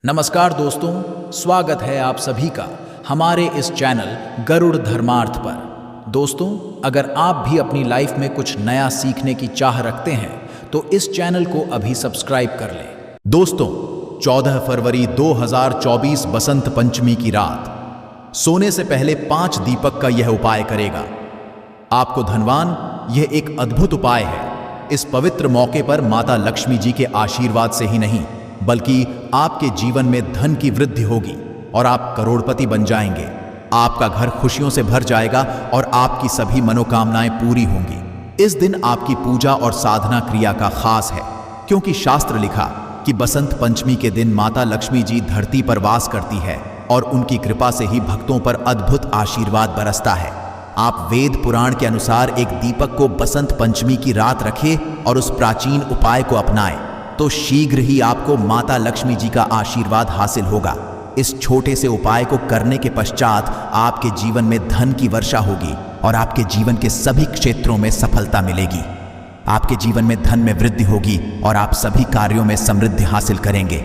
नमस्कार दोस्तों, स्वागत है आप सभी का हमारे इस चैनल गरुड़ धर्मार्थ पर। दोस्तों, अगर आप भी अपनी लाइफ में कुछ नया सीखने की चाह रखते हैं तो इस चैनल को अभी सब्सक्राइब कर लें। दोस्तों, 14 फरवरी 2024 बसंत पंचमी की रात सोने से पहले 5 दीपक का यह उपाय करेगा। आपको धनवान, यह एक अद्भुत उपाय है। इस पवित्र मौके पर माता लक्ष्मी जी के आशीर्वाद से ही नहीं बल्कि आपके जीवन में धन की वृद्धि होगी और आप करोड़पति बन जाएंगे। आपका घर खुशियों से भर जाएगा और आपकी सभी मनोकामनाएं पूरी होंगी। इस दिन आपकी पूजा और साधना क्रिया का खास है, क्योंकि शास्त्र लिखा कि बसंत पंचमी के दिन माता लक्ष्मी जी धरती पर वास करती है और उनकी कृपा से ही भक्तों पर अद्भुत आशीर्वाद बरसता है। आप वेद पुराण के अनुसार एक दीपक को बसंत पंचमी की रात रखें और उस प्राचीन उपाय को अपनाएं, तो शीघ्र ही आपको माता लक्ष्मी जी का आशीर्वाद हासिल होगा। इस छोटे से उपाय को करने के पश्चात आपके जीवन में धन की वर्षा होगी और आपके जीवन के सभी क्षेत्रों में सफलता मिलेगी। आपके जीवन में धन में वृद्धि होगी और आप सभी कार्यों में समृद्धि हासिल करेंगे।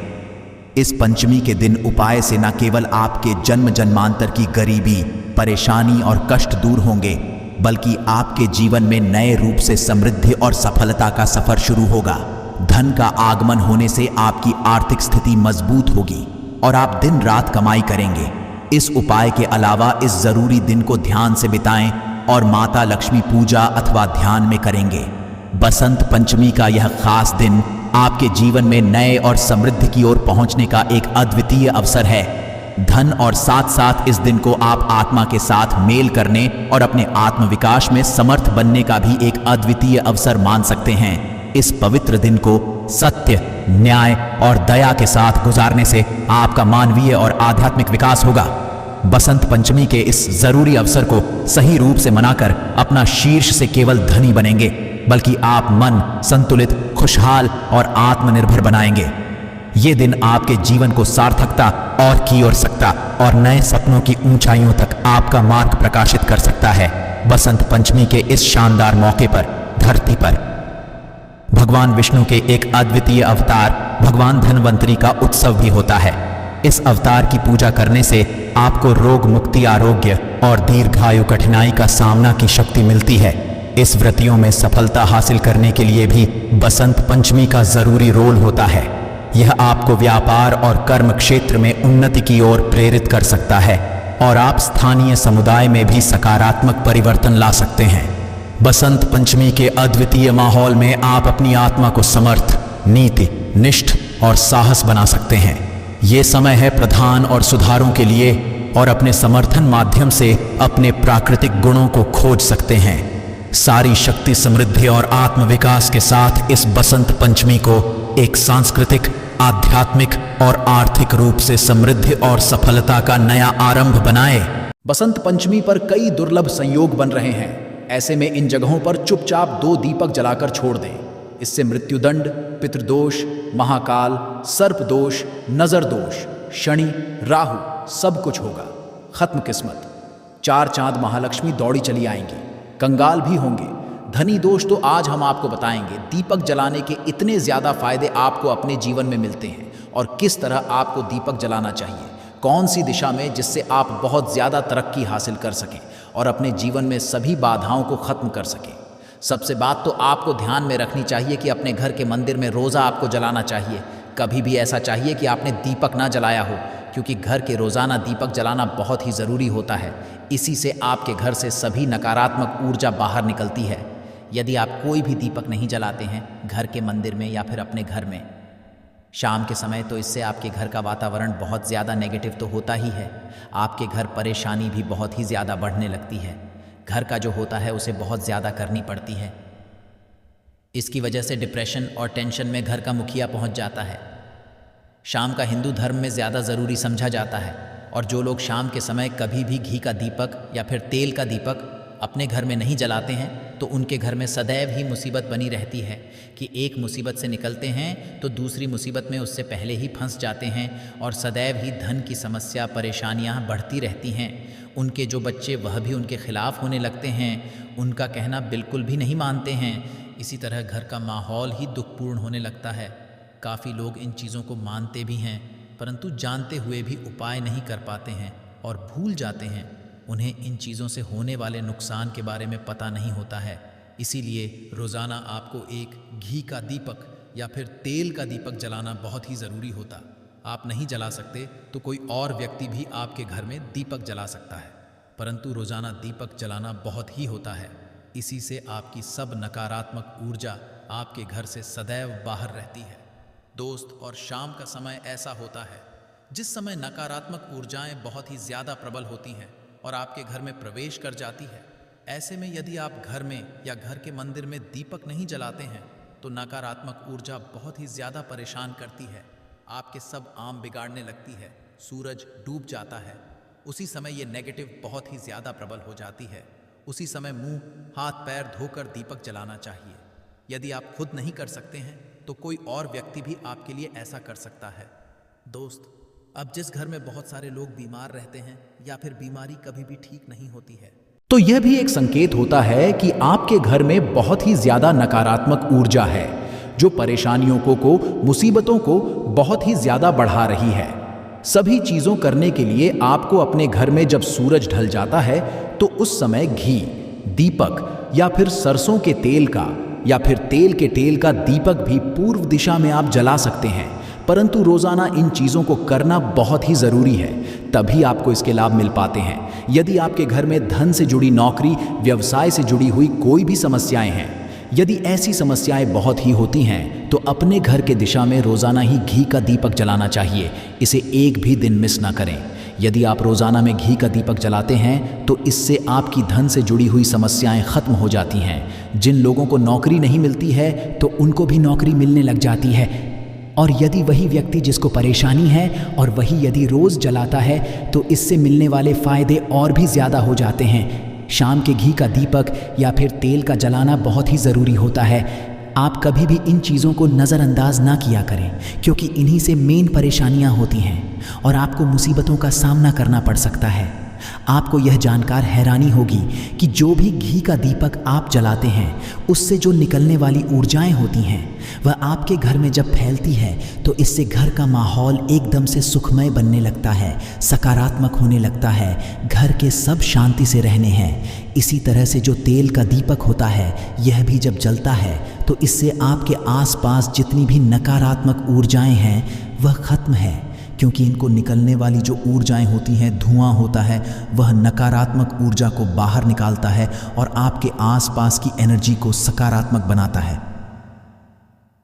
इस पंचमी के दिन उपाय से न केवल आपके जन्म जन्मांतर की गरीबी, परेशानी और कष्ट दूर होंगे, बल्कि आपके जीवन में नए रूप से समृद्धि और सफलता का सफर शुरू होगा। धन का आगमन होने से आपकी आर्थिक स्थिति मजबूत होगी और आप दिन रात कमाई करेंगे। इस उपाय के अलावा इस जरूरी दिन को ध्यान से बिताएं और माता लक्ष्मी पूजा अथवा ध्यान में करेंगे। बसंत पंचमी का यह खास दिन आपके जीवन में नए और समृद्धि की ओर पहुंचने का एक अद्वितीय अवसर है। धन और साथ साथ इस दिन को आप आत्मा के साथ मेल करने और अपने आत्मविकास में समर्थ बनने का भी एक अद्वितीय अवसर मान सकते हैं। इस पवित्र दिन को सत्य, न्याय और दया के साथ गुजारने से आपका मानवीय और आध्यात्मिक विकास होगा। बसंत पंचमी के इस जरूरी अवसर को सही रूप से मनाकर अपना शीर्ष से केवल धनी बनेंगे, बल्कि आप मन संतुलित, खुशहाल और आत्मनिर्भर बनाएंगे। ये दिन आपके जीवन को सार्थकता और की ओर सकता और नए सपनों की ऊंचाइयों तक आपका मार्ग प्रकाशित कर सकता है। बसंत पंचमी के इस शानदार मौके पर धरती पर भगवान विष्णु के एक अद्वितीय अवतार भगवान धन्वंतरी का उत्सव भी होता है। इस अवतार की पूजा करने से आपको रोग मुक्ति, आरोग्य और दीर्घायु कठिनाई का सामना की शक्ति मिलती है। इस व्रतियों में सफलता हासिल करने के लिए भी बसंत पंचमी का जरूरी रोल होता है। यह आपको व्यापार और कर्म क्षेत्र में उन्नति की ओर प्रेरित कर सकता है और आप स्थानीय समुदाय में भी सकारात्मक परिवर्तन ला सकते हैं। बसंत पंचमी के अद्वितीय माहौल में आप अपनी आत्मा को समर्थ, नीति, निष्ठ और साहस बना सकते हैं। ये समय है प्रधान और सुधारों के लिए और अपने समर्थन माध्यम से अपने प्राकृतिक गुणों को खोज सकते हैं। सारी शक्ति, समृद्धि और आत्मविकास के साथ इस बसंत पंचमी को एक सांस्कृतिक, आध्यात्मिक और आर्थिक रूप से समृद्धि और सफलता का नया आरंभ बनाए। बसंत पंचमी पर कई दुर्लभ संयोग बन रहे हैं। ऐसे में इन जगहों पर चुपचाप 2 दीपक जलाकर छोड़ दें। इससे मृत्युदंड, पितृदोष, महाकाल, सर्प दोष, नजर दोष, शनि, राहु सब कुछ होगा खत्म किस्मत। 4 चांद महालक्ष्मी दौड़ी चली आएंगी, कंगाल भी होंगे। धनी दोष तो आज हम आपको बताएंगे। दीपक जलाने के इतने ज्यादा फायदे आपको अपने जीवन में मिलते हैं और किस तरह आपको दीपक जलाना चाहिए, कौन सी दिशा में, जिससे आप बहुत ज्यादा तरक्की हासिल कर सकें और अपने जीवन में सभी बाधाओं को खत्म कर सकें। सबसे बात तो आपको ध्यान में रखनी चाहिए कि अपने घर के मंदिर में रोज़ा आपको जलाना चाहिए। कभी भी ऐसा चाहिए कि आपने दीपक ना जलाया हो, क्योंकि घर के रोज़ाना दीपक जलाना बहुत ही ज़रूरी होता है। इसी से आपके घर से सभी नकारात्मक ऊर्जा बाहर निकलती है। यदि आप कोई भी दीपक नहीं जलाते हैं घर के मंदिर में या फिर अपने घर में शाम के समय, तो इससे आपके घर का वातावरण बहुत ज़्यादा नेगेटिव तो होता ही है। आपके घर परेशानी भी बहुत ही ज़्यादा बढ़ने लगती है। घर का जो होता है उसे बहुत ज़्यादा करनी पड़ती है। इसकी वजह से डिप्रेशन और टेंशन में घर का मुखिया पहुंच जाता है। शाम का हिंदू धर्म में ज़्यादा ज़रूरी समझा जाता है और जो लोग शाम के समय कभी भी घी का दीपक या फिर तेल का दीपक अपने घर में नहीं जलाते हैं तो उनके घर में सदैव ही मुसीबत बनी रहती है कि एक मुसीबत से निकलते हैं तो दूसरी मुसीबत में उससे पहले ही फंस जाते हैं और सदैव ही धन की समस्या, परेशानियां बढ़ती रहती हैं। उनके जो बच्चे वह भी उनके खिलाफ होने लगते हैं, उनका कहना बिल्कुल भी नहीं मानते हैं। इसी तरह घर का माहौल ही दुखपूर्ण होने लगता है। काफ़ी लोग इन चीज़ों को मानते भी हैं परंतु जानते हुए भी उपाय नहीं कर पाते हैं और भूल जाते हैं। उन्हें इन चीज़ों से होने वाले नुकसान के बारे में पता नहीं होता है। इसीलिए रोज़ाना आपको एक घी का दीपक या फिर तेल का दीपक जलाना बहुत ही ज़रूरी होता। आप नहीं जला सकते तो कोई और व्यक्ति भी आपके घर में दीपक जला सकता है, परंतु रोज़ाना दीपक जलाना बहुत ही होता है। इसी से आपकी सब नकारात्मक ऊर्जा आपके घर से सदैव बाहर रहती है। दोस्त, और शाम का समय ऐसा होता है जिस समय नकारात्मक ऊर्जाएं बहुत ही ज़्यादा प्रबल होती हैं और आपके घर में प्रवेश कर जाती है। ऐसे में यदि आप घर में या घर के मंदिर में दीपक नहीं जलाते हैं तो नकारात्मक ऊर्जा बहुत ही ज़्यादा परेशान करती है। आपके सब आम बिगाड़ने लगती है, सूरज डूब जाता है। उसी समय ये नेगेटिव बहुत ही ज़्यादा प्रबल हो जाती है। उसी समय मुंह हाथ पैर धोकर दीपक जलाना चाहिए। यदि आप खुद नहीं कर सकते हैं तो कोई और व्यक्ति भी आपके लिए ऐसा कर सकता है। दोस्त, अब जिस घर में बहुत सारे लोग बीमार रहते हैं या फिर बीमारी कभी भी ठीक नहीं होती है, तो यह भी एक संकेत होता है कि आपके घर में बहुत ही ज्यादा नकारात्मक ऊर्जा है जो परेशानियों को मुसीबतों को बहुत ही ज्यादा बढ़ा रही है। सभी चीजों करने के लिए आपको अपने घर में जब सूरज ढल जाता है तो उस समय घी, दीपक या फिर सरसों के तेल का या फिर तेल के तेल का दीपक भी पूर्व दिशा में आप जला सकते हैं। परंतु रोजाना इन चीजों को करना बहुत ही जरूरी है, तभी आपको इसके लाभ मिल पाते हैं। यदि आपके घर में धन से जुड़ी नौकरी, व्यवसाय से जुड़ी हुई कोई भी समस्याएं हैं, यदि ऐसी समस्याएं बहुत ही होती हैं तो अपने घर के दिशा में रोजाना ही घी का दीपक जलाना चाहिए। इसे एक भी दिन मिस ना करें। यदि आप रोजाना में घी का दीपक जलाते हैं तो इससे आपकी धन से जुड़ी हुई समस्याएं खत्म हो जाती हैं। जिन लोगों को नौकरी नहीं मिलती है तो उनको भी नौकरी मिलने लग जाती है। और यदि वही व्यक्ति जिसको परेशानी है और वही यदि रोज जलाता है तो इससे मिलने वाले फायदे और भी ज़्यादा हो जाते हैं। शाम के घी का दीपक या फिर तेल का जलाना बहुत ही ज़रूरी होता है। आप कभी भी इन चीज़ों को नज़रअंदाज ना किया करें, क्योंकि इन्हीं से मेन परेशानियां होती हैं और आपको मुसीबतों का सामना करना पड़ सकता है। आपको यह जानकर हैरानी होगी कि जो भी घी का दीपक आप जलाते हैं उससे जो निकलने वाली ऊर्जाएं होती हैं वह आपके घर में जब फैलती है तो इससे घर का माहौल एकदम से सुखमय बनने लगता है, सकारात्मक होने लगता है, घर के सब शांति से रहने हैं। इसी तरह से जो तेल का दीपक होता है यह भी जब जलता है तो इससे आपके आसपास जितनी भी नकारात्मक ऊर्जाएं हैं वह खत्म है, क्योंकि इनको निकलने वाली जो ऊर्जाएं होती हैं, धुआं होता है, वह नकारात्मक ऊर्जा को बाहर निकालता है और आपके आसपास की एनर्जी को सकारात्मक बनाता है।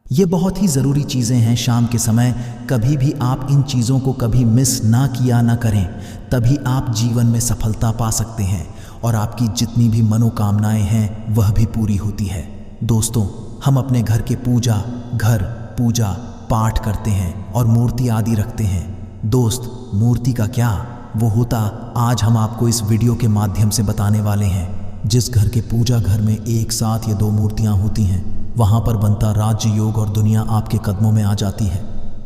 ये बहुत ही ज़रूरी चीज़ें हैं शाम के समय। कभी भी आप इन चीज़ों को कभी मिस ना किया ना करें, तभी आप जीवन में सफलता पा सकते हैं और आपकी जितनी भी मनोकामनाएं हैं वह भी पूरी होती है। दोस्तों, हम अपने घर के पूजा पाठ करते हैं और मूर्ति आदि रखते हैं। दोस्त, मूर्ति का क्या वो होता आज हम आपको इस वीडियो के माध्यम से बताने वाले हैं। जिस घर के पूजा घर में एक साथ ये दो मूर्तियां होती हैं वहां पर बनता राज्य योग और दुनिया आपके कदमों में आ जाती है।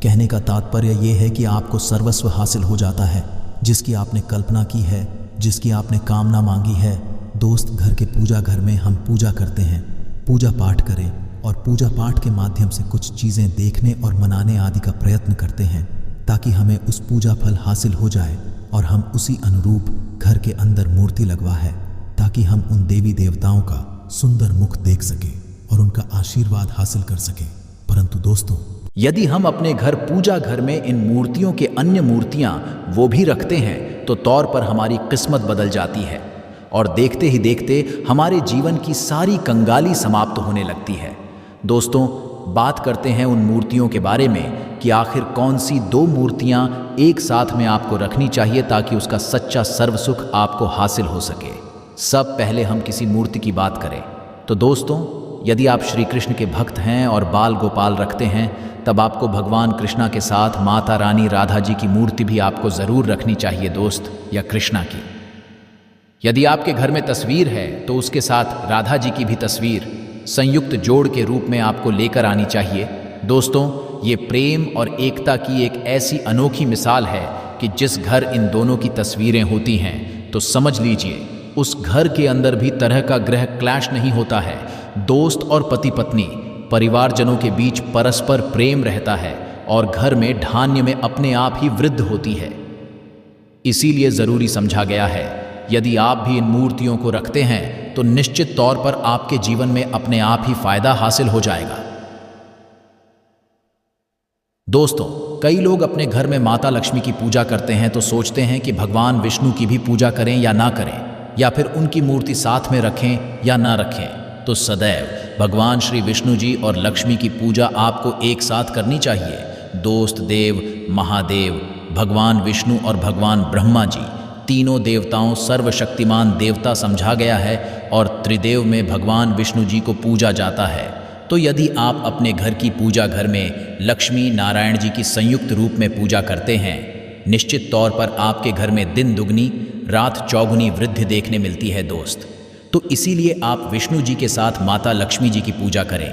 कहने का तात्पर्य ये है कि आपको सर्वस्व हासिल हो जाता है, जिसकी आपने कल्पना की है, जिसकी आपने कामना मांगी है। दोस्त, घर के पूजा घर में हम पूजा करते हैं, पूजा पाठ करें और पूजा पाठ के माध्यम से कुछ चीज़ें देखने और मनाने आदि का प्रयत्न करते हैं ताकि हमें उस पूजा फल हासिल हो जाए और हम उसी अनुरूप घर के अंदर मूर्ति लगवा है ताकि हम उन देवी देवताओं का सुंदर मुख देख सके और उनका आशीर्वाद हासिल कर सके। परंतु दोस्तों, यदि हम अपने घर पूजा घर में इन मूर्तियों के अन्य मूर्तियां वो भी रखते हैं तो तौर पर हमारी किस्मत बदल जाती है और देखते ही देखते हमारे जीवन की सारी कंगाली समाप्त होने लगती है। दोस्तों, बात करते हैं उन मूर्तियों के बारे में कि आखिर कौन सी दो मूर्तियां एक साथ में आपको रखनी चाहिए ताकि उसका सच्चा सर्व सुख आपको हासिल हो सके। सब पहले हम किसी मूर्ति की बात करें तो दोस्तों, यदि आप श्री कृष्ण के भक्त हैं और बाल गोपाल रखते हैं तब आपको भगवान कृष्णा के साथ माता रानी राधा जी की मूर्ति भी आपको ज़रूर रखनी चाहिए दोस्त, या कृष्णा की। यदि आपके घर में तस्वीर है तो उसके साथ राधा जी की भी तस्वीर संयुक्त जोड़ के रूप में आपको लेकर आनी चाहिए। दोस्तों, ये प्रेम और एकता की एक ऐसी अनोखी मिसाल है कि जिस घर इन दोनों की तस्वीरें होती हैं तो समझ लीजिए उस घर के अंदर भी तरह का ग्रह क्लैश नहीं होता है। दोस्त और पति पत्नी परिवारजनों के बीच परस्पर प्रेम रहता है और घर में धान्य में अपने आप ही वृद्धि होती है। इसीलिए जरूरी समझा गया है, यदि आप भी इन मूर्तियों को रखते हैं तो निश्चित तौर पर आपके जीवन में अपने आप ही फायदा हासिल हो जाएगा। दोस्तों, कई लोग अपने घर में माता लक्ष्मी की पूजा करते हैं तो सोचते हैं कि भगवान विष्णु की भी पूजा करें या ना करें, या फिर उनकी मूर्ति साथ में रखें या ना रखें। तो सदैव भगवान श्री विष्णु जी और लक्ष्मी की पूजा आपको एक साथ करनी चाहिए। दोस्त देव महादेव, भगवान विष्णु और भगवान ब्रह्मा जी, तीनों देवताओं सर्वशक्तिमान देवता समझा गया है और त्रिदेव में भगवान विष्णु जी को पूजा जाता है। तो यदि आप अपने घर की पूजा घर में लक्ष्मी नारायण जी की संयुक्त रूप में पूजा करते हैं, निश्चित तौर पर आपके घर में दिन दुगनी रात चौगुनी वृद्धि देखने मिलती है दोस्त। तो इसीलिए आप विष्णु जी के साथ माता लक्ष्मी जी की पूजा करें।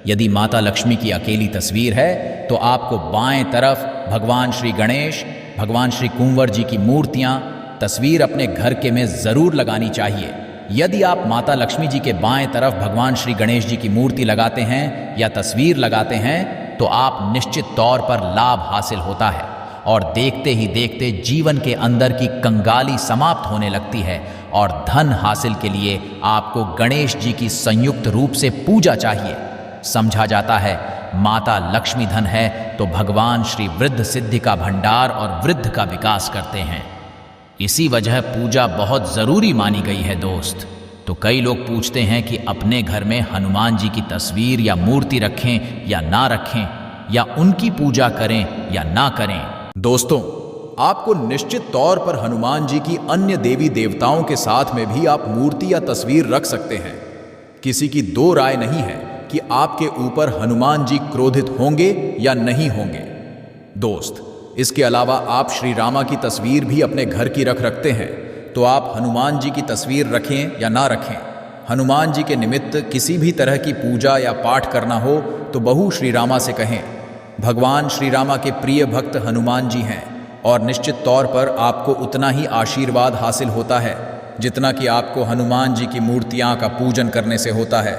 यदि माता लक्ष्मी की अकेली तस्वीर है तो आपको बाएं तरफ भगवान श्री गणेश, भगवान श्री कुंवर जी की मूर्तियां तस्वीर अपने घर के में ज़रूर लगानी चाहिए। यदि आप माता लक्ष्मी जी के बाएं तरफ भगवान श्री गणेश जी की मूर्ति लगाते हैं या तस्वीर लगाते हैं तो आप निश्चित तौर पर लाभ हासिल होता है और देखते ही देखते जीवन के अंदर की कंगाली समाप्त होने लगती है और धन हासिल के लिए आपको गणेश जी की संयुक्त रूप से पूजा चाहिए। समझा जाता है माता लक्ष्मी धन है तो भगवान श्री वृद्ध सिद्धि का भंडार और वृद्ध का विकास करते हैं। इसी वजह पूजा बहुत ज़रूरी मानी गई है दोस्त। तो कई लोग पूछते हैं कि अपने घर में हनुमान जी की तस्वीर या मूर्ति रखें या ना रखें, या उनकी पूजा करें या ना करें। दोस्तों, आपको निश्चित तौर पर हनुमान जी की अन्य देवी देवताओं के साथ में भी आप मूर्ति या तस्वीर रख सकते हैं। किसी की दो राय नहीं है कि आपके ऊपर हनुमान जी क्रोधित होंगे या नहीं होंगे। दोस्त, इसके अलावा आप श्री रामा की तस्वीर भी अपने घर की रखते हैं तो आप हनुमान जी की तस्वीर रखें या ना रखें, हनुमान जी के निमित्त किसी भी तरह की पूजा या पाठ करना हो तो बहू श्री रामा से कहें। भगवान श्री रामा के प्रिय भक्त हनुमान जी हैं और निश्चित तौर पर आपको उतना ही आशीर्वाद हासिल होता है जितना कि आपको हनुमान जी की मूर्तियां का पूजन करने से होता है।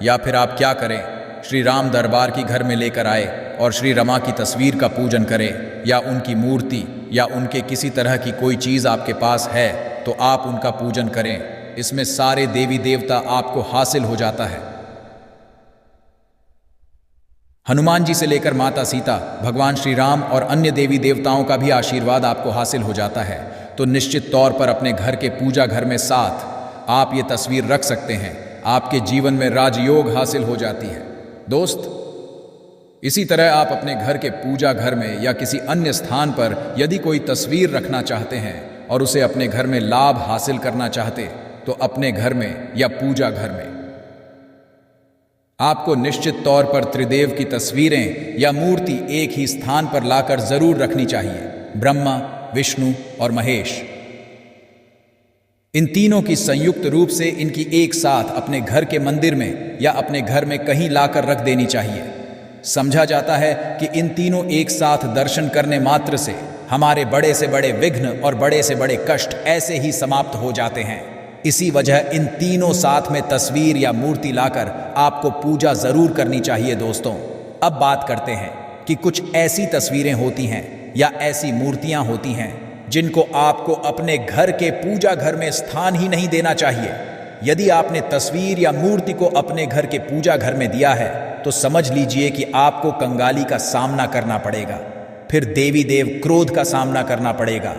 या फिर आप क्या करें, श्री राम दरबार की घर में लेकर आए और श्री रमा की तस्वीर का पूजन करें, या उनकी मूर्ति या उनके किसी तरह की कोई चीज़ आपके पास है तो आप उनका पूजन करें। इसमें सारे देवी देवता आपको हासिल हो जाता है। हनुमान जी से लेकर माता सीता, भगवान श्री राम और अन्य देवी देवताओं का भी आशीर्वाद आपको हासिल हो जाता है। तो निश्चित तौर पर अपने घर के पूजा घर में साथ आप ये तस्वीर रख सकते हैं। आपके जीवन में राजयोग हासिल हो जाती है। दोस्त, इसी तरह आप अपने घर के पूजा घर में या किसी अन्य स्थान पर यदि कोई तस्वीर रखना चाहते हैं और उसे अपने घर में लाभ हासिल करना चाहते तो अपने घर में या पूजा घर में आपको निश्चित तौर पर त्रिदेव की तस्वीरें या मूर्ति एक ही स्थान पर लाकर जरूर रखनी चाहिए। ब्रह्मा, विष्णु और महेश, इन तीनों की संयुक्त रूप से इनकी एक साथ अपने घर के मंदिर में या अपने घर में कहीं लाकर रख देनी चाहिए। समझा जाता है कि इन तीनों एक साथ दर्शन करने मात्र से हमारे बड़े से बड़े विघ्न और बड़े से बड़े कष्ट ऐसे ही समाप्त हो जाते हैं। इसी वजह इन तीनों साथ में तस्वीर या मूर्ति लाकर आपको पूजा जरूर करनी चाहिए। दोस्तों, अब बात करते हैं कि कुछ ऐसी तस्वीरें होती हैं या ऐसी मूर्तियां होती हैं जिनको आपको अपने घर के पूजा घर में स्थान ही नहीं देना चाहिए। यदि आपने तस्वीर या मूर्ति को अपने घर के पूजा घर में दिया है तो समझ लीजिए कि आपको कंगाली का सामना करना पड़ेगा, फिर देवी देव क्रोध का सामना करना पड़ेगा।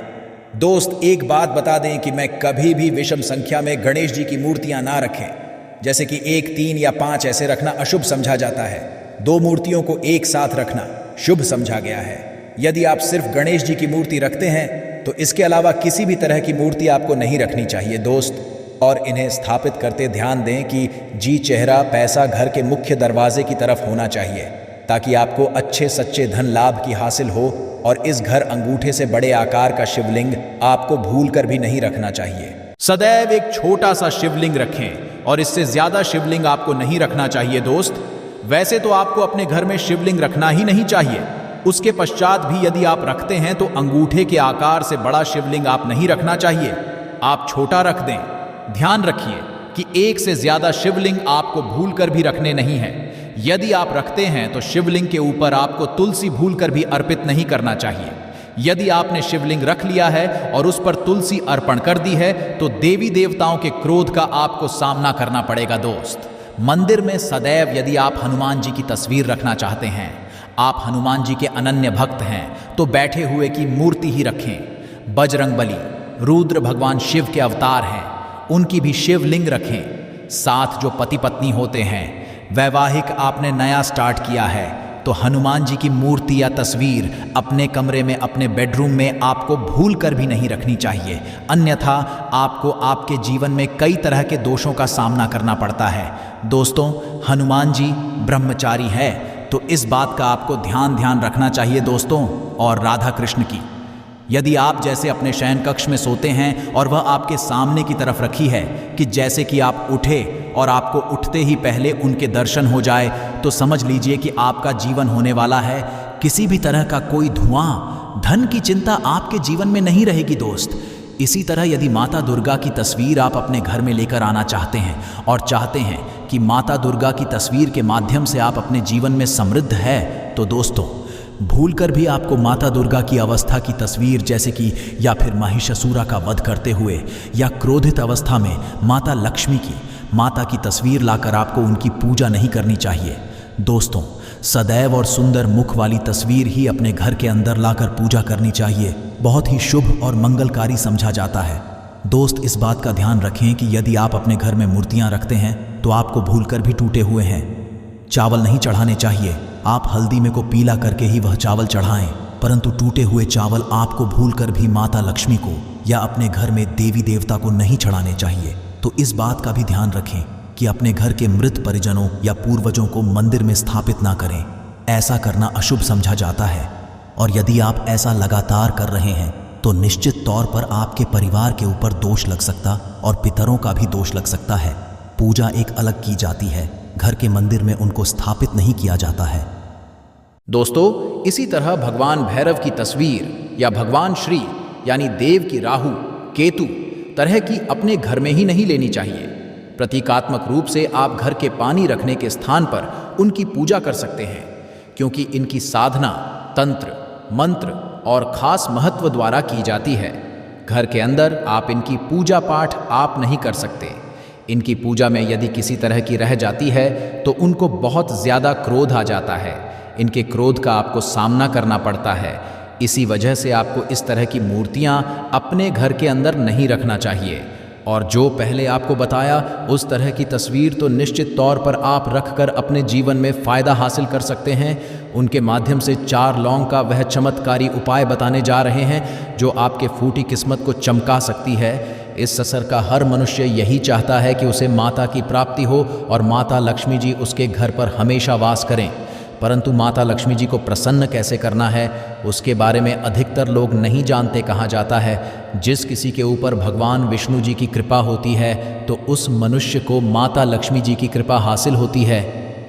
दोस्त, एक बात बता दें कि मैं कभी भी विषम संख्या में गणेश जी की मूर्तियां ना रखें। जैसे कि 1, 3 या 5 ऐसे रखना अशुभ समझा जाता है। 2 मूर्तियों को एक साथ रखना शुभ समझा गया है। यदि आप सिर्फ गणेश जी की मूर्ति रखते हैं तो इसके अलावा किसी भी तरह की मूर्ति आपको नहीं रखनी चाहिए दोस्त। और इन्हें स्थापित करते ध्यान दें कि जी चेहरा पैसा घर के मुख्य दरवाजे की तरफ होना चाहिए ताकि आपको अच्छे सच्चे धन लाभ की हासिल हो। और इस घर अंगूठे से बड़े आकार का शिवलिंग आपको भूल कर भी नहीं रखना चाहिए। सदैव एक छोटा सा शिवलिंग रखें और इससे ज्यादा शिवलिंग आपको नहीं रखना चाहिए दोस्त। वैसे तो आपको अपने घर में शिवलिंग रखना ही नहीं चाहिए। उसके पश्चात भी यदि आप रखते हैं तो अंगूठे के आकार से बड़ा शिवलिंग आप नहीं रखना चाहिए, आप छोटा रख दें। ध्यान रखिए कि एक से ज्यादा शिवलिंग आपको भूल कर भी रखने नहीं है। यदि आप रखते हैं तो शिवलिंग के ऊपर आपको तुलसी भूलकर भी अर्पित नहीं करना चाहिए। यदि आपने शिवलिंग रख लिया है और उस पर तुलसी अर्पण कर दी है तो देवी देवताओं के क्रोध का आपको सामना करना पड़ेगा दोस्त। मंदिर में सदैव यदि आप हनुमान जी की तस्वीर रखना चाहते हैं, आप हनुमान जी के अनन्य भक्त हैं, तो बैठे हुए की मूर्ति ही रखें। बजरंगबली, रुद्र भगवान शिव के अवतार हैं, उनकी भी शिवलिंग रखें। साथ जो पति पत्नी होते हैं, वैवाहिक आपने नया स्टार्ट किया है तो हनुमान जी की मूर्ति या तस्वीर अपने कमरे में, अपने बेडरूम में आपको भूल कर भी नहीं रखनी चाहिए, अन्यथा आपको आपके जीवन में कई तरह के दोषों का सामना करना पड़ता है। दोस्तों, हनुमान जी ब्रह्मचारी है तो इस बात का आपको ध्यान रखना चाहिए दोस्तों। और राधा कृष्ण की, यदि आप जैसे अपने शयन कक्ष में सोते हैं और वह आपके सामने की तरफ रखी है कि जैसे कि आप उठे और आपको उठते ही पहले उनके दर्शन हो जाए, तो समझ लीजिए कि आपका जीवन होने वाला है किसी भी तरह का कोई धुआं, धन की चिंता आपके जीवन में नहीं रहेगी दोस्त। इसी तरह यदि माता दुर्गा की तस्वीर आप अपने घर में लेकर आना चाहते हैं और चाहते हैं कि माता दुर्गा की तस्वीर के माध्यम से आप अपने जीवन में समृद्ध है, तो दोस्तों भूलकर भी आपको माता दुर्गा की अवस्था की तस्वीर, जैसे कि या फिर महिषासुरा का वध करते हुए या क्रोधित अवस्था में माता लक्ष्मी की, माता की तस्वीर लाकर आपको उनकी पूजा नहीं करनी चाहिए। दोस्तों, सदैव और सुंदर मुख वाली तस्वीर ही अपने घर के अंदर लाकर पूजा करनी चाहिए, बहुत ही शुभ और मंगलकारी समझा जाता है। दोस्त, इस बात का ध्यान रखें कि यदि आप अपने घर में मूर्तियां रखते हैं तो आपको भूलकर भी टूटे हुए हैं चावल नहीं चढ़ाने चाहिए। आप हल्दी में को पीला करके ही वह चावल चढ़ाएं, परंतु टूटे हुए चावल आपको भूलकर भी माता लक्ष्मी को या अपने घर में देवी देवता को नहीं चढ़ाने चाहिए। तो इस बात का भी ध्यान रखें कि अपने घर के मृत परिजनों या पूर्वजों को मंदिर में स्थापित ना करें, ऐसा करना अशुभ समझा जाता है। और यदि आप ऐसा लगातार कर रहे हैं तो निश्चित तौर पर आपके परिवार के ऊपर दोष लग सकता और पितरों का भी दोष लग सकता है। पूजा एक अलग की जाती है, घर के मंदिर में उनको स्थापित नहीं किया जाता है। दोस्तों, इसी तरह भगवान भैरव की तस्वीर या भगवान श्री यानी देव की राहु केतु तरह की अपने घर में ही नहीं लेनी चाहिए। प्रतीकात्मक रूप से आप घर के पानी रखने के स्थान पर उनकी पूजा कर सकते हैं, क्योंकि इनकी साधना तंत्र, मंत्र और खास महत्व द्वारा की जाती है। घर के अंदर आप इनकी पूजा पाठ आप नहीं कर सकते। इनकी पूजा में यदि किसी तरह की रह जाती है तो उनको बहुत ज़्यादा क्रोध आ जाता है। इनके क्रोध का आपको सामना करना पड़ता है। इसी वजह से आपको इस तरह की मूर्तियां अपने घर के अंदर नहीं रखना चाहिए। और जो पहले आपको बताया उस तरह की तस्वीर तो निश्चित तौर पर आप रखकर अपने जीवन में फ़ायदा हासिल कर सकते हैं। उनके माध्यम से 4 लौंग का वह चमत्कारी उपाय बताने जा रहे हैं जो आपके फूटी किस्मत को चमका सकती है। इस ससर का हर मनुष्य यही चाहता है कि उसे माता की प्राप्ति हो और माता लक्ष्मी जी उसके घर पर हमेशा वास करें, परंतु माता लक्ष्मी जी को प्रसन्न कैसे करना है उसके बारे में अधिकतर लोग नहीं जानते। कहा जाता है जिस किसी के ऊपर भगवान विष्णु जी की कृपा होती है तो उस मनुष्य को माता लक्ष्मी जी की कृपा हासिल होती है।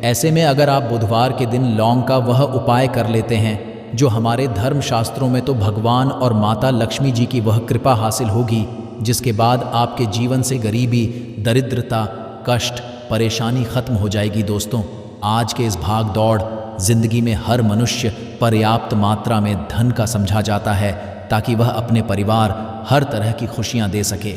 ऐसे में अगर आप बुधवार के दिन लौंग का वह उपाय कर लेते हैं जो हमारे धर्मशास्त्रों में, तो भगवान और माता लक्ष्मी जी की वह कृपा हासिल होगी, जिसके बाद आपके जीवन से गरीबी, दरिद्रता, कष्ट, परेशानी खत्म हो जाएगी। दोस्तों, आज के इस भाग दौड़ जिंदगी में हर मनुष्य पर्याप्त मात्रा में धन का समझा जाता है ताकि वह अपने परिवार हर तरह की खुशियां दे सके,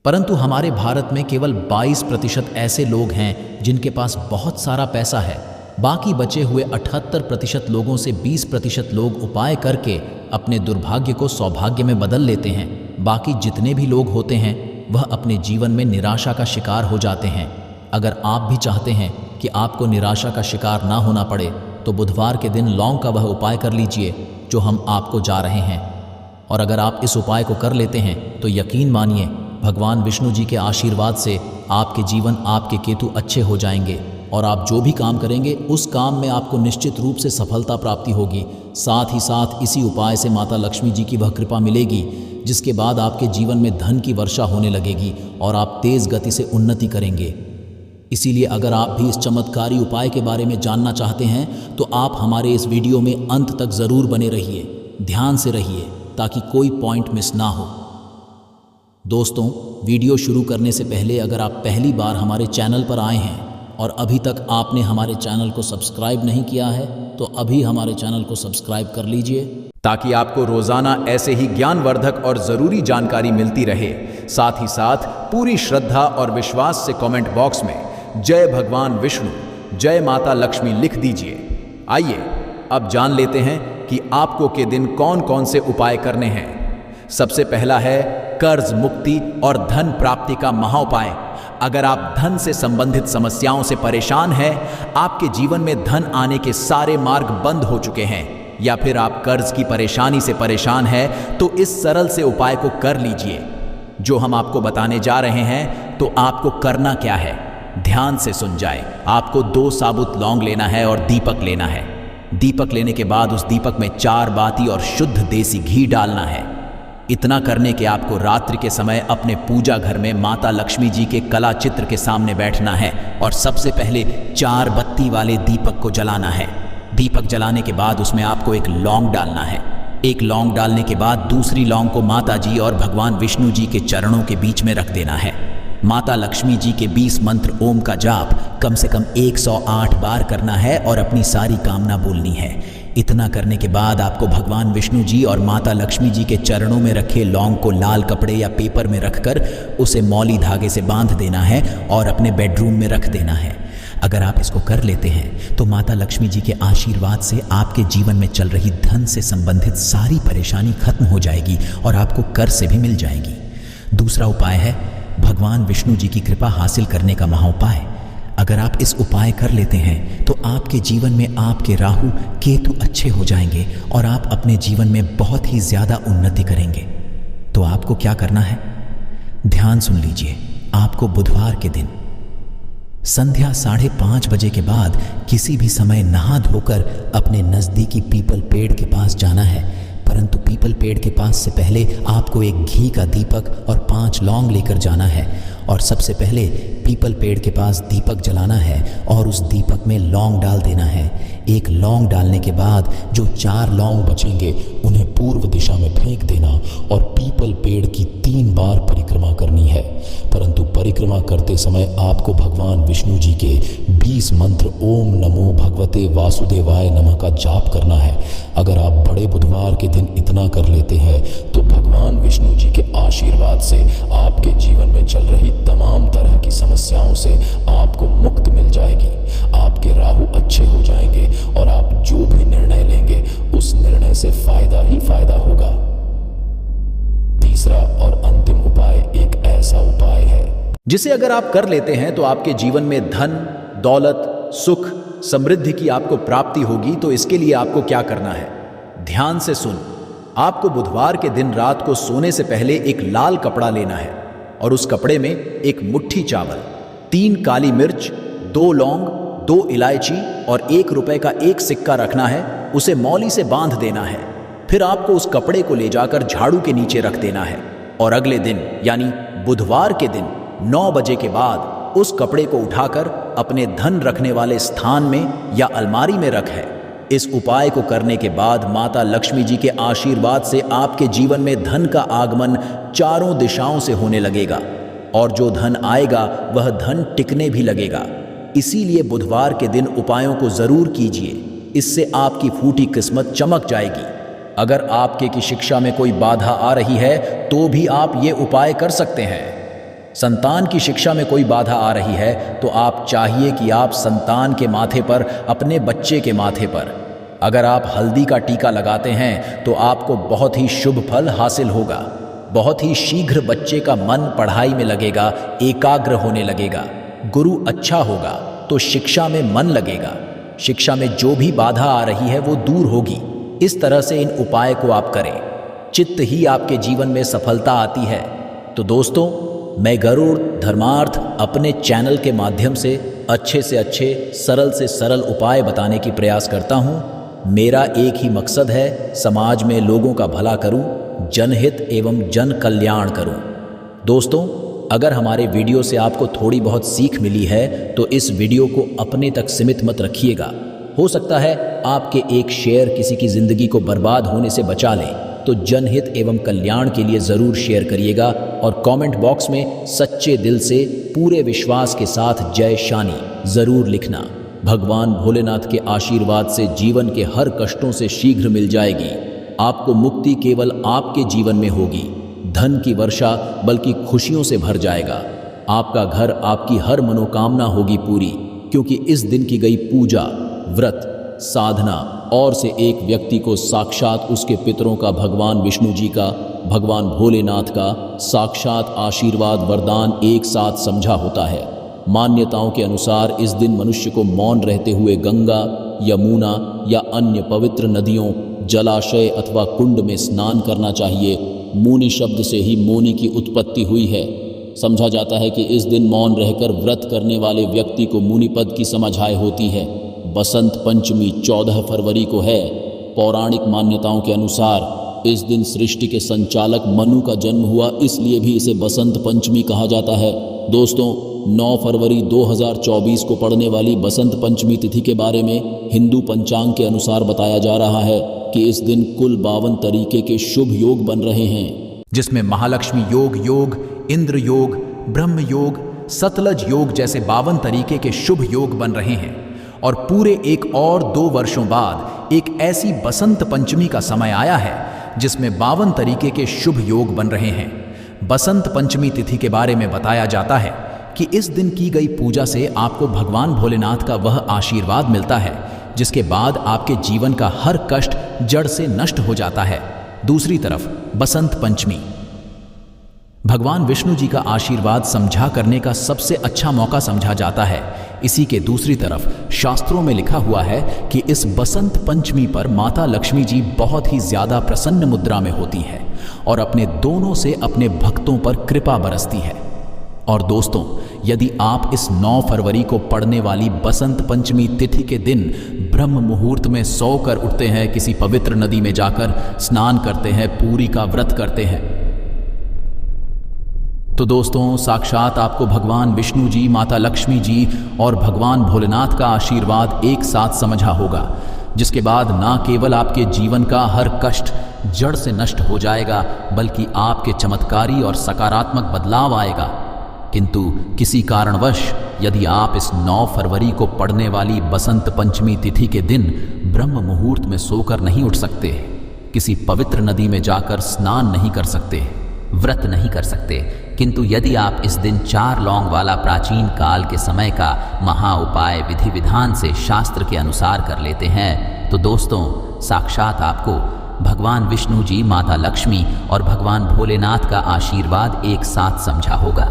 परंतु हमारे भारत में केवल 22% ऐसे लोग हैं जिनके पास बहुत सारा पैसा है। बाकी बचे हुए 78% लोगों से 20% लोग उपाय करके अपने दुर्भाग्य को सौभाग्य में बदल लेते हैं। बाकी जितने भी लोग होते हैं वह अपने जीवन में निराशा का शिकार हो जाते हैं। अगर आप भी चाहते हैं कि आपको निराशा का शिकार ना होना पड़े तो बुधवार के दिन लौंग का वह उपाय कर लीजिए जो हम आपको जा रहे हैं। और अगर आप इस उपाय को कर लेते हैं तो यकीन मानिए भगवान विष्णु जी के आशीर्वाद से आपके जीवन, आपके केतु अच्छे हो जाएंगे और आप जो भी काम करेंगे उस काम में आपको निश्चित रूप से सफलता प्राप्ति होगी। साथ ही साथ इसी उपाय से माता लक्ष्मी जी की वह कृपा मिलेगी जिसके बाद आपके जीवन में धन की वर्षा होने लगेगी और आप तेज़ गति से उन्नति करेंगे। इसीलिए अगर आप भी इस चमत्कारी उपाय के बारे में जानना चाहते हैं तो आप हमारे इस वीडियो में अंत तक ज़रूर बने रहिए, ध्यान से रहिए ताकि कोई पॉइंट मिस ना हो। दोस्तों, वीडियो शुरू करने से पहले अगर आप पहली बार हमारे चैनल पर आए हैं और अभी तक आपने हमारे चैनल को सब्सक्राइब नहीं किया है तो अभी हमारे चैनल को सब्सक्राइब कर लीजिए, ताकि आपको रोजाना ऐसे ही ज्ञानवर्धक और जरूरी जानकारी मिलती रहे। साथ ही साथ पूरी श्रद्धा और विश्वास से कमेंट बॉक्स में जय भगवान विष्णु, जय माता लक्ष्मी लिख दीजिए। आइए अब जान लेते हैं कि आपको के दिन कौन कौन से उपाय करने हैं। सबसे पहला है कर्ज मुक्ति और धन प्राप्ति का महाउपाय। अगर आप धन से संबंधित समस्याओं से परेशान हैं, आपके जीवन में धन आने के सारे मार्ग बंद हो चुके हैं, या फिर आप कर्ज की परेशानी से परेशान हैं, तो इस सरल से उपाय को कर लीजिए जो हम आपको बताने जा रहे हैं। तो आपको करना क्या है, ध्यान से सुन जाए। आपको 2 साबुत लौंग लेना है और दीपक लेना है। दीपक लेने के बाद उस दीपक में 4 बाती और शुद्ध देसी घी डालना है। इतना करने के आपको रात्रि के समय अपने पूजा घर में माता लक्ष्मी जी के कला चित्र के सामने बैठना है और सबसे पहले 4 बत्ती वाले दीपक को जलाना है। दीपक जलाने के बाद उसमें आपको एक लौंग डालना है। एक लौंग डालने के बाद दूसरी लौंग को माता जी और भगवान विष्णु जी के चरणों के बीच में रख देना है। माता लक्ष्मी जी के 20 मंत्र ओम का जाप कम से कम 108 बार करना है और अपनी सारी कामना बोलनी है। इतना करने के बाद आपको भगवान विष्णु जी और माता लक्ष्मी जी के चरणों में रखे लौंग को लाल कपड़े या पेपर में रखकर उसे मौली धागे से बांध देना है और अपने बेडरूम में रख देना है। अगर आप इसको कर लेते हैं तो माता लक्ष्मी जी के आशीर्वाद से आपके जीवन में चल रही धन से संबंधित सारी परेशानी खत्म हो जाएगी और आपको कर्ज से भी मिल जाएगी। दूसरा उपाय है भगवान विष्णु जी की कृपा हासिल करने का महाउपाय। अगर आप इस उपाय कर लेते हैं तो आपके जीवन में आपके राहु केतु अच्छे हो जाएंगे और आप अपने जीवन में बहुत ही ज्यादा उन्नति करेंगे। तो आपको क्या करना है, ध्यान सुन लीजिए। आपको बुधवार के दिन संध्या 5:30 बजे के बाद किसी भी समय नहा धोकर अपने नजदीकी पीपल पेड़ के पास जाना है, परंतु पीपल पेड़ के पास से पहले आपको एक घी का दीपक और 5 लौंग लेकर जाना है और सबसे पहले पीपल पेड़ के पास दीपक जलाना है और उस दीपक में लौंग डाल देना है। एक लौंग डालने के बाद जो 4 लौंग बचेंगे उन्हें पूर्व दिशा में फेंक देना और पीपल पेड़ की 3 बार परिक्रमा करनी है। परंतु परिक्रमा करते समय आपको भगवान विष्णु जी के 20 मंत्र ओम नमो भगवते वासुदेवाय नमः का जाप करना है। अगर आप बड़े बुधवार के दिन इतना कर लेते हैं तो भगवान विष्णु जी के आशीर्वाद से आपके जीवन में चल रही तमाम तरह की समस्याओं से आपको मुक्ति मिल जाएगी। आपके राहु अच्छे हो जाएंगे और आप जो भी निर्णय लेंगे उस निर्णय से फायदा ही फायदा होगा। तीसरा और अंतिम उपाय एक ऐसा उपाय है जिसे अगर आप कर लेते हैं तो आपके जीवन में धन, दौलत, सुख, समृद्धि की आपको प्राप्ति होगी। तो इसके लिए आपको क्या करना है, ध्यान से सुन। आपको बुधवार के दिन रात को सोने से पहले एक लाल कपड़ा लेना है और उस कपड़े में एक मुट्ठी चावल, 3 काली मिर्च, 2 लौंग, 2 इलायची और 1 रुपए का एक सिक्का रखना है। उसे मौली से बांध देना है। फिर आपको उस कपड़े को ले जाकर झाड़ू के नीचे रख देना है और अगले दिन यानी बुधवार के दिन 9 बजे के बाद उस कपड़े को उठाकर अपने धन रखने वाले स्थान में या अलमारी में रख है। इस उपाय को करने के बाद माता लक्ष्मी जी के आशीर्वाद से आपके जीवन में धन का आगमन चारों दिशाओं से होने लगेगा और जो धन आएगा वह धन टिकने भी लगेगा। इसीलिए बुधवार के दिन उपायों को जरूर कीजिए, इससे आपकी फूटी किस्मत चमक जाएगी। अगर आपके की शिक्षा में कोई बाधा आ रही है तो भी आप ये उपाय कर सकते हैं। संतान की शिक्षा में कोई बाधा आ रही है तो आप चाहिए कि आप संतान के माथे पर, अपने बच्चे के माथे पर अगर आप हल्दी का टीका लगाते हैं तो आपको बहुत ही शुभ फल हासिल होगा। बहुत ही शीघ्र बच्चे का मन पढ़ाई में लगेगा, एकाग्र होने लगेगा। गुरु अच्छा होगा तो शिक्षा में मन लगेगा। शिक्षा में जो भी बाधा आ रही है वो दूर होगी। इस तरह से इन उपाय को आप करें, चित्त ही आपके जीवन में सफलता आती है। तो दोस्तों, मैं गरुड़ धर्मार्थ अपने चैनल के माध्यम से अच्छे सरल से सरल उपाय बताने की प्रयास करता हूँ। मेरा एक ही मकसद है, समाज में लोगों का भला करूँ, जनहित एवं जन कल्याण करूँ। दोस्तों, अगर हमारे वीडियो से आपको थोड़ी बहुत सीख मिली है तो इस वीडियो को अपने तक सीमित मत रखिएगा। हो सकता है आपके एक शेयर किसी की ज़िंदगी को बर्बाद होने से बचा ले, तो जनहित एवं कल्याण के लिए ज़रूर शेयर करिएगा और कमेंट बॉक्स में सच्चे दिल से पूरे विश्वास के साथ जय शानी जरूर लिखना। भगवान भोलेनाथ के आशीर्वाद से जीवन के हर कष्टों से शीघ्र मिल जाएगी। आपको मुक्ति केवल आपके जीवन में होगी। धन की वर्षा बल्कि खुशियों से भर जाएगा। आपका घर, आपकी हर मनोकामना होगी पूरी, क्योंकि इस दिन की गई पूजा, व्रत, साधना और से एक व्यक्ति को साक्षात उसके पितरों का, भगवान विष्णु जी का, भगवान भोलेनाथ का साक्षात आशीर्वाद वरदान एक साथ समझा होता है। मान्यताओं के अनुसार इस दिन मनुष्य को मौन रहते हुए गंगा, यमुना या अन्य पवित्र नदियों, जलाशय अथवा कुंड में स्नान करना चाहिए। मुनि शब्द से ही मौनी की उत्पत्ति हुई है। समझा जाता है कि इस दिन मौन रहकर व्रत करने वाले व्यक्ति को मुनि पद की समझाए होती है। बसंत पंचमी 14 फरवरी को है। पौराणिक मान्यताओं के अनुसार इस दिन सृष्टि के संचालक मनु का जन्म हुआ, इसलिए भी इसे बसंत पंचमी कहा जाता है। दोस्तों, 9 फरवरी 2024 को पड़ने वाली बसंत पंचमी तिथि के बारे में हिंदू पंचांग के अनुसार बताया जा रहा है कि इस दिन कुल 52 तरीके के शुभ योग बन रहे हैं, जिसमें महालक्ष्मी योग, इंद्र योग, ब्रह्म योग, सतलज योग जैसे 52 तरीके के शुभ योग बन रहे हैं। और पूरे 1 और 2 वर्षों बाद एक ऐसी बसंत पंचमी का समय आया है जिसमें 52 तरीके के शुभ योग बन रहे हैं। बसंत पंचमी तिथि के बारे में बताया जाता है कि इस दिन की गई पूजा से आपको भगवान भोलेनाथ का वह आशीर्वाद मिलता है जिसके बाद आपके जीवन का हर कष्ट जड़ से नष्ट हो जाता है। दूसरी तरफ बसंत पंचमी भगवान विष्णु जी का आशीर्वाद समझा करने का सबसे अच्छा मौका समझा जाता है। इसी के दूसरी तरफ शास्त्रों में लिखा हुआ है कि इस बसंत पंचमी पर माता लक्ष्मी जी बहुत ही ज्यादा प्रसन्न मुद्रा में होती है और अपने दोनों से अपने भक्तों पर कृपा बरसती है। और दोस्तों, यदि आप इस 9 फरवरी को पड़ने वाली बसंत पंचमी तिथि के दिन ब्रह्म मुहूर्त में सोकर उठते हैं, किसी पवित्र नदी में जाकर स्नान करते हैं, पूरी का व्रत करते हैं, तो दोस्तों साक्षात आपको भगवान विष्णु जी, माता लक्ष्मी जी और भगवान भोलेनाथ का आशीर्वाद एक साथ समझा होगा, जिसके बाद ना केवल आपके जीवन का हर कष्ट जड़ से नष्ट हो जाएगा, बल्कि आपके चमत्कारी और सकारात्मक बदलाव आएगा। किंतु किसी कारणवश यदि आप इस 9 फरवरी को पड़ने वाली बसंत पंचमी तिथि के दिन ब्रह्म मुहूर्त में सोकर नहीं उठ सकते, किसी पवित्र नदी में जाकर स्नान नहीं कर सकते, व्रत नहीं कर सकते, किंतु यदि आप इस दिन 4 लौंग वाला प्राचीन काल के समय का महा उपाय विधि विधान से शास्त्र के अनुसार कर लेते हैं, तो दोस्तों साक्षात आपको भगवान विष्णु जी, माता लक्ष्मी और भगवान भोलेनाथ का आशीर्वाद एक साथ समझा होगा,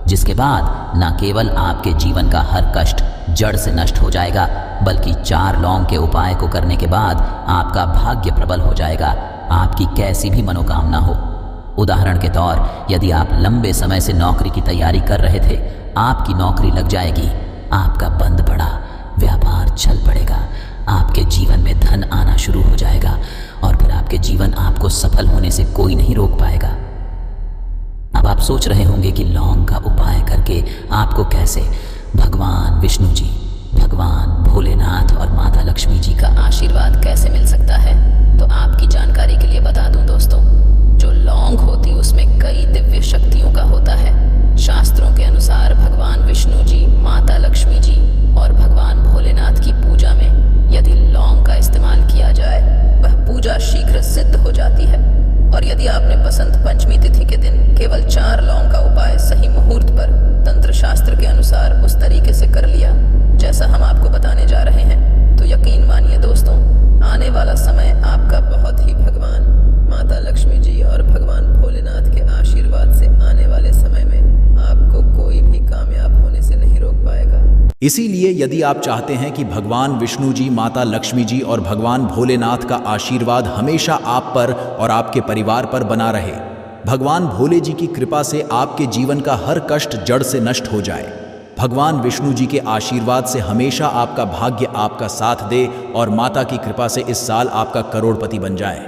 जिसके बाद न केवल आपके जीवन का हर कष्ट जड़ से नष्ट हो जाएगा, बल्कि 4 लौंग के उपाय को करने के बाद आपका भाग्य प्रबल हो जाएगा। आपकी कैसी भी मनोकामना हो, उदाहरण के तौर यदि आप लंबे समय से नौकरी की तैयारी कर रहे थे, आपकी नौकरी लग जाएगी, आपका बंद पड़ा व्यापार चल पड़ेगा, आपके जीवन में धन आना शुरू हो जाएगा और फिर आपके जीवन आपको सफल होने से कोई नहीं रोक पाएगा। अब आप सोच रहे होंगे कि लौंग का उपाय करके आपको कैसे भगवान विष्णु जी, भगवान भोलेनाथ और माता लक्ष्मी जी का आशीर्वाद कैसे मिल सकता है। तो आपकी जानकारी के लिए बता दूं दोस्तों, जो लौंग होती उसमें कई दिव्य शक्तियों का होता है। शास्त्रों के अनुसार भगवान विष्णु जी, माता लक्ष्मी जी और भगवान भोलेनाथ की पूजा में यदि लौंग का इस्तेमाल किया जाए, वह पूजा शीघ्र सिद्ध हो जाती है। और यदि आपने बसंत पंचमी तिथि के दिन केवल 4 लौंग का उपाय सही मुहूर्त पर तंत्र शास्त्र के अनुसार उस तरीके से कर लिया जैसा हम आपको बताने जा रहे हैं, तो यकीन मानिए दोस्तों, आने वाला समय आपका बहुत ही भगवान माता लक्ष्मी जी और भगवान भोलेनाथ के आशीर्वाद से आने वाले समय में आपको कोई भी कामयाब होने से नहीं रोक पाएगा। इसीलिए यदि आप चाहते हैं कि भगवान विष्णु जी, माता लक्ष्मी जी और भगवान भोलेनाथ का आशीर्वाद हमेशा आप पर और आपके परिवार पर बना रहे, भगवान भोले जी की कृपा से आपके जीवन का हर कष्ट जड़ से नष्ट हो जाए, भगवान विष्णु जी के आशीर्वाद से हमेशा आपका भाग्य आपका साथ दे और माता की कृपा से इस साल आपका करोड़पति बन जाए,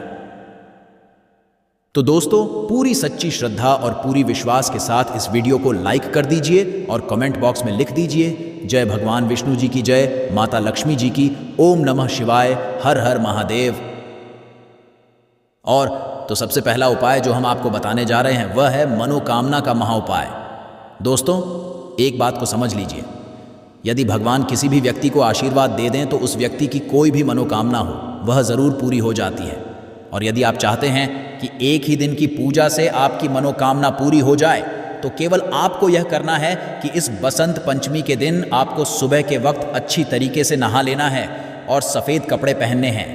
तो दोस्तों पूरी सच्ची श्रद्धा और पूरी विश्वास के साथ इस वीडियो को लाइक कर दीजिए और कमेंट बॉक्स में लिख दीजिए जय भगवान विष्णु जी की जय, माता लक्ष्मी जी की, ओम नमः शिवाय, हर हर महादेव। और तो सबसे पहला उपाय जो हम आपको बताने जा रहे हैं वह है मनोकामना का महा उपाय। दोस्तों एक बात को समझ लीजिए, यदि भगवान किसी भी व्यक्ति को आशीर्वाद दे दें तो उस व्यक्ति की कोई भी मनोकामना हो वह ज़रूर पूरी हो जाती है। और यदि आप चाहते हैं कि एक ही दिन की पूजा से आपकी मनोकामना पूरी हो जाए तो केवल आपको यह करना है कि इस बसंत पंचमी के दिन आपको सुबह के वक्त अच्छी तरीके से नहा लेना है और सफ़ेद कपड़े पहनने हैं